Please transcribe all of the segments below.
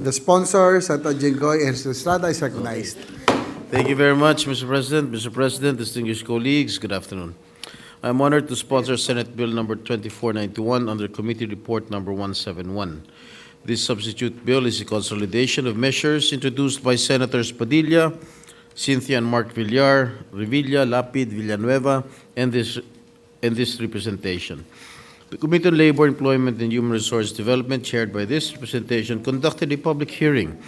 The sponsor, Senator Jinggoy and Estrada is recognized. Thank you very much, Mr. President. Mr. President, distinguished colleagues, good afternoon. I'm honored to sponsor Senate Bill number 2491 under Committee Report number 171. This substitute bill is a consolidation of measures introduced by Senators Padilla, Cynthia and Mark Villar, Revilla, Lapid, Villanueva, and this representation. The Committee on Labor, Employment, and Human Resource Development, chaired by this representation, conducted a public hearing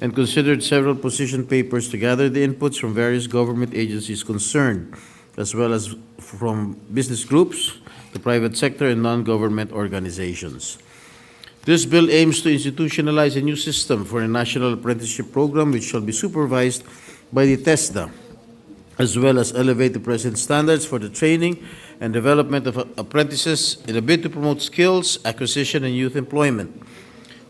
and considered several position papers to gather the inputs from various government agencies concerned, as well as from business groups, the private sector, and non-government organizations. This bill aims to institutionalize a new system for a national apprenticeship program which shall be supervised by the TESDA, as well as elevate the present standards for the training and development of apprentices in a bid to promote skills, acquisition, and youth employment.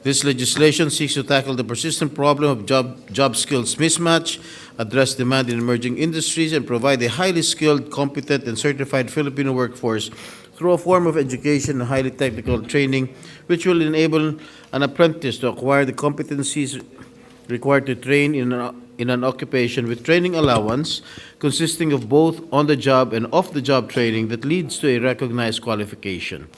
This legislation seeks to tackle the persistent problem of job skills mismatch, address demand in emerging industries, and provide a highly skilled, competent, and certified Filipino workforce through a form of education and highly technical training which will enable an apprentice to acquire the competencies required to train in an occupation with training allowance consisting of both on-the-job and off-the-job training that leads to a recognized qualification.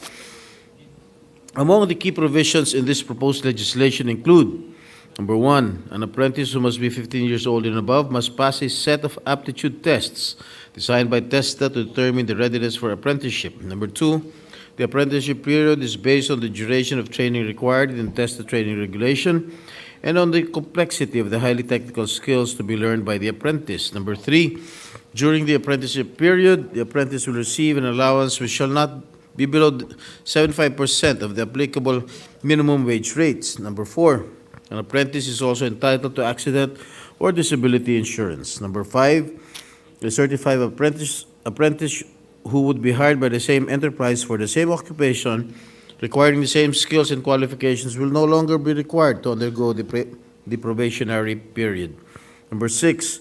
Among the key provisions in this proposed legislation include: number one, an apprentice who must be 15 years old and above must pass a set of aptitude tests designed by TESDA to determine the readiness for apprenticeship. Number two, the apprenticeship period is based on the duration of training required in TESDA training regulation and on the complexity of the highly technical skills to be learned by the apprentice. Number three, during the apprenticeship period, the apprentice will receive an allowance which shall not be below 75% of the applicable minimum wage rates. Number four, an apprentice is also entitled to accident or disability insurance. Number five, a certified apprentice who would be hired by the same enterprise for the same occupation requiring the same skills and qualifications will no longer be required to undergo the probationary period. Number six,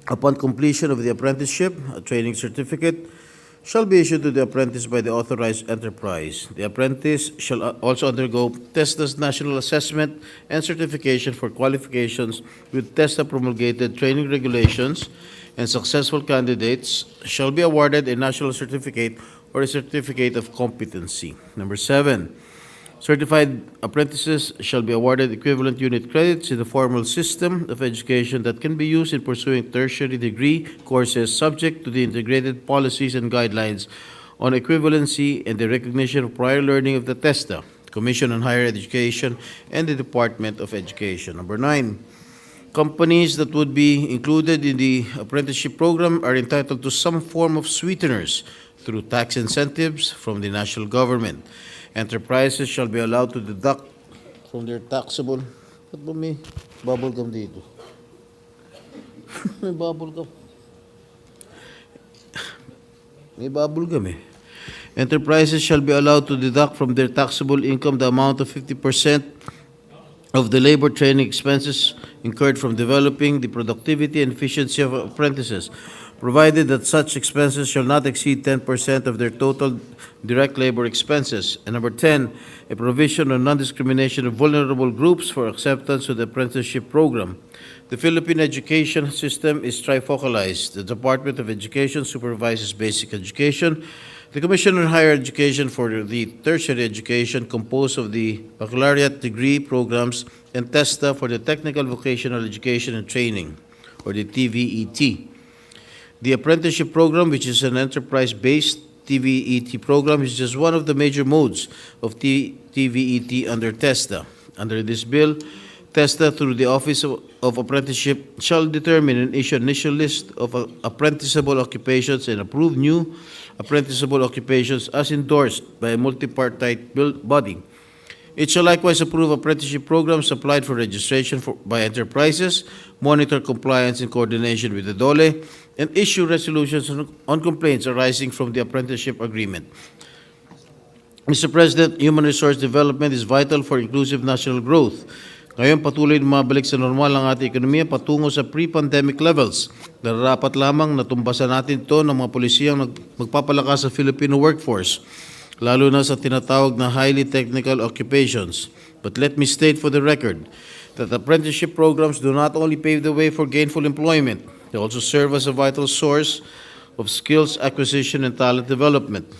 upon completion of the apprenticeship, a training certificate shall be issued to the apprentice by the authorized enterprise. The apprentice shall also undergo TESDA's national assessment and certification for qualifications with TESDA promulgated training regulations, and successful candidates shall be awarded a national certificate or a certificate of competency. Number seven, certified apprentices shall be awarded equivalent unit credits in the formal system of education that can be used in pursuing tertiary degree courses subject to the integrated policies and guidelines on equivalency and the recognition of prior learning of the TESDA, Commission on Higher Education, and the Department of Education. Number nine, companies that would be included in the apprenticeship program are entitled to some form of sweeteners through tax incentives from the national government. Enterprises shall be allowed to deduct from their taxable... Ba't ba may bubble gum dito? May bubble gum. May bubble gum eh. Enterprises shall be allowed to deduct from their taxable income the amount of 50% of the labor training expenses incurred from developing the productivity and efficiency of apprentices, provided that such expenses shall not exceed 10% of their total direct labor expenses. And number 10, a provision on non-discrimination of vulnerable groups for acceptance to the apprenticeship program. The Philippine education system is trifocalized. The Department of Education supervises basic education. The Commission on Higher Education for the tertiary education, composed of the baccalaureate degree programs, and TESDA for the technical vocational education and training, or the TVET. The apprenticeship program, which is an enterprise-based TVET program, is just one of the major modes of TVET under TESDA. Under this bill, TESDA, through the Office of Apprenticeship, shall determine and issue an initial list of apprenticeable occupations and approve new apprenticeable occupations as endorsed by a multipartite body. It shall likewise approve apprenticeship programs applied for registration by enterprises, monitor compliance in coordination with the DOLE, and issue resolutions on complaints arising from the apprenticeship agreement. Mr. President, human resource development is vital for inclusive national growth. Ngayon, patuloy na mabalik sa normal ang ating ekonomiya patungo sa pre-pandemic levels. Nararapat lamang na tumbasan natin ito ng mga polisiyang magpapalakas sa Filipino workforce, lalo na sa tinatawag na highly technical occupations. But let me state for the record that apprenticeship programs do not only pave the way for gainful employment, they also serve as a vital source of skills acquisition and talent development,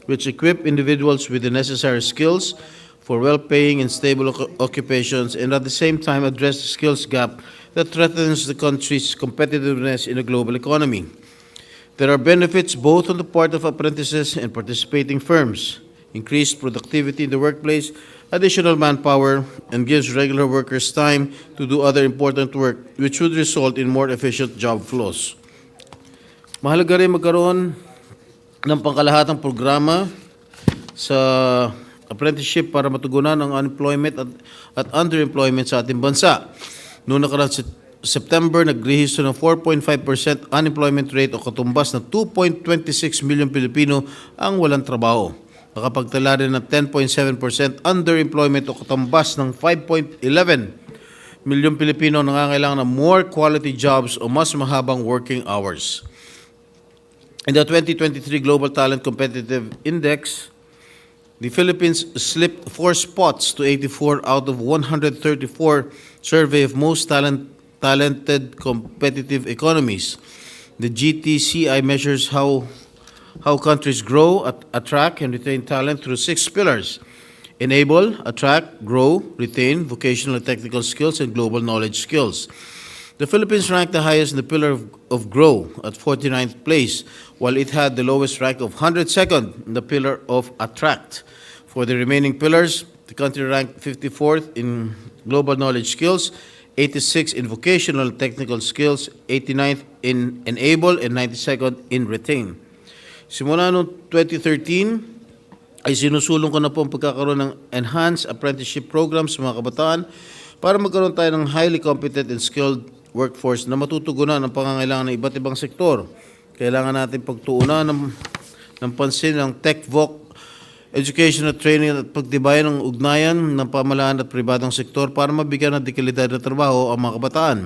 which equip individuals with the necessary skills for well-paying and stable occupations and at the same time address the skills gap that threatens the country's competitiveness in a global economy. There are benefits both on the part of apprentices and participating firms: increased productivity in the workplace, additional manpower, and gives regular workers time to do other important work, which would result in more efficient job flows. Mahalaga rin magkaroon ng pangkalahatang programa sa apprenticeship para matugunan ang unemployment at underemployment sa ating bansa. Noong nakaraang September, nagrehistro ng 4.5% unemployment rate o katumbas na 2.26 million Pilipino ang walang trabaho. Nakapagtala rin ng 10.7% underemployment o katumbas ng 5.11 million Pilipino nangangailangan ng more quality jobs o mas mahabang working hours. In the 2023 Global Talent Competitive Index, the Philippines slipped 4 spots to 84 out of 134 survey of most talented competitive economies. The GTCI measures how countries grow, attract, and retain talent through 6 pillars: enable, attract, grow, retain, vocational and technical skills, and global knowledge skills. The Philippines ranked the highest in the pillar of grow at 49th place, while it had the lowest rank of 102nd in the pillar of attract. For the remaining pillars, the country ranked 54th in global knowledge skills, 86th in vocational and technical skills, 89th in enable, and 92nd in retain. Simula noong 2013, ay sinusulong ko na po ang pagkakaroon ng enhanced apprenticeship programs sa mga kabataan para magkaroon tayo ng highly competent and skilled workforce na matutugunan ang pangangailangan ng iba't ibang sektor. Kailangan natin pagtuunan ng pansin ng tech-voc educational training at pagtibayan ng ugnayan ng pamahalaan at pribadong sektor para mabigyan ng dekalidad na trabaho ang mga kabataan.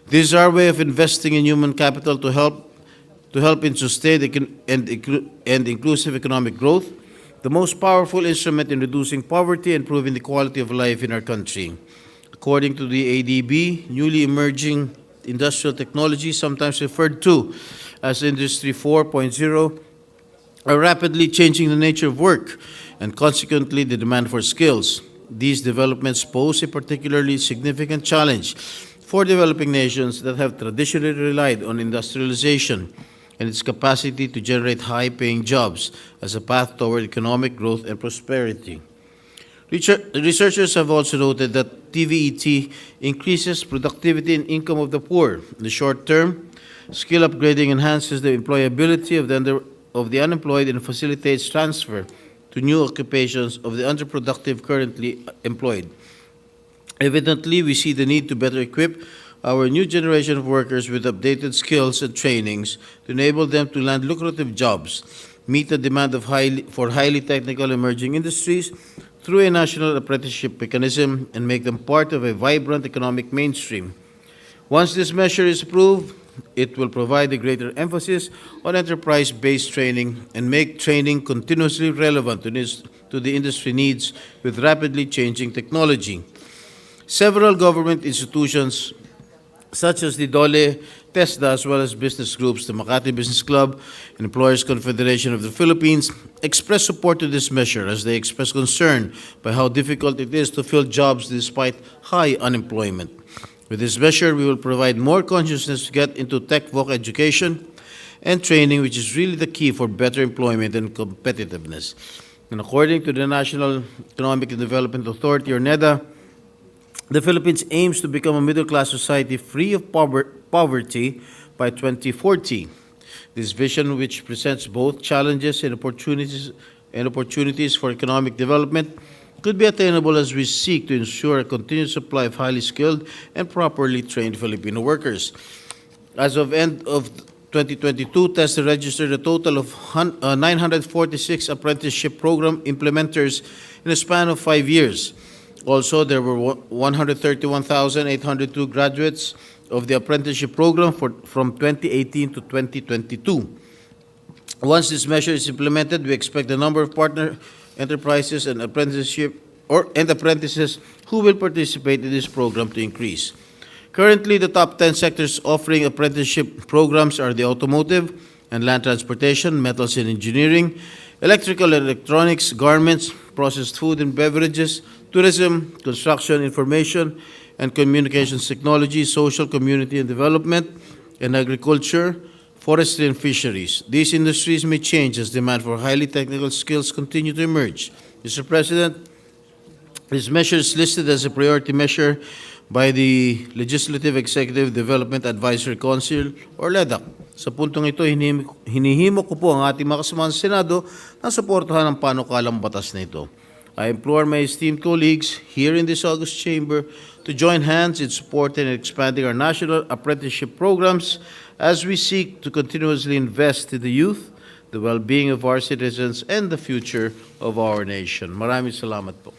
This is our way of investing in human capital to help in sustained and inclusive economic growth, the most powerful instrument in reducing poverty and improving the quality of life in our country. According to the ADB, newly emerging industrial technology, sometimes referred to as Industry 4.0, are rapidly changing the nature of work and consequently the demand for skills. These developments pose a particularly significant challenge for developing nations that have traditionally relied on industrialization and its capacity to generate high-paying jobs as a path toward economic growth and prosperity. Researchers have also noted that TVET increases productivity and income of the poor. In the short term, skill upgrading enhances the employability of the unemployed and facilitates transfer to new occupations of the underproductive currently employed. Evidently, we see the need to better equip our new generation of workers with updated skills and trainings to enable them to land lucrative jobs, meet the demand for highly technical emerging industries through a national apprenticeship mechanism, and make them part of a vibrant economic mainstream. Once this measure is approved, it will provide a greater emphasis on enterprise-based training and make training continuously relevant to the industry needs with rapidly changing technology. Several government institutions, such as the DOLE, TESDA, as well as business groups, the Makati Business Club, and Employers Confederation of the Philippines, express support to this measure as they express concern by how difficult it is to fill jobs despite high unemployment. With this measure, we will provide more consciousness to get into tech-voc education and training, which is really the key for better employment and competitiveness. And according to the National Economic and Development Authority, or NEDA, the Philippines aims to become a middle-class society free of poverty by 2040. This vision, which presents both challenges and opportunities for economic development, could be attainable as we seek to ensure a continued supply of highly skilled and properly trained Filipino workers. As of end of 2022, TESDA registered a total of 946 apprenticeship program implementers in a span of 5 years. Also, there were 131,802 graduates of the apprenticeship program from 2018 to 2022. Once this measure is implemented, we expect the number of partner enterprises and apprenticeship and apprentices who will participate in this program to increase. Currently, the top 10 sectors offering apprenticeship programs are the automotive and land transportation, metals and engineering, electrical and electronics, garments, processed food and beverages, tourism, construction, information and communications technology, social, community and development, and agriculture, forestry and fisheries. These industries may change as demand for highly technical skills continue to emerge. Mr. President, this measure is listed as a priority measure by the Legislative Executive Development Advisory Council or LEDAC. Sa puntong ito, hinihimo ko po ang ating mga kasamahan sa Senado na suportahan ang panukalang batas na ito. I implore my esteemed colleagues here in this august chamber to join hands in supporting and expanding our national apprenticeship programs as we seek to continuously invest in the youth, the well-being of our citizens, and the future of our nation. Maraming salamat po.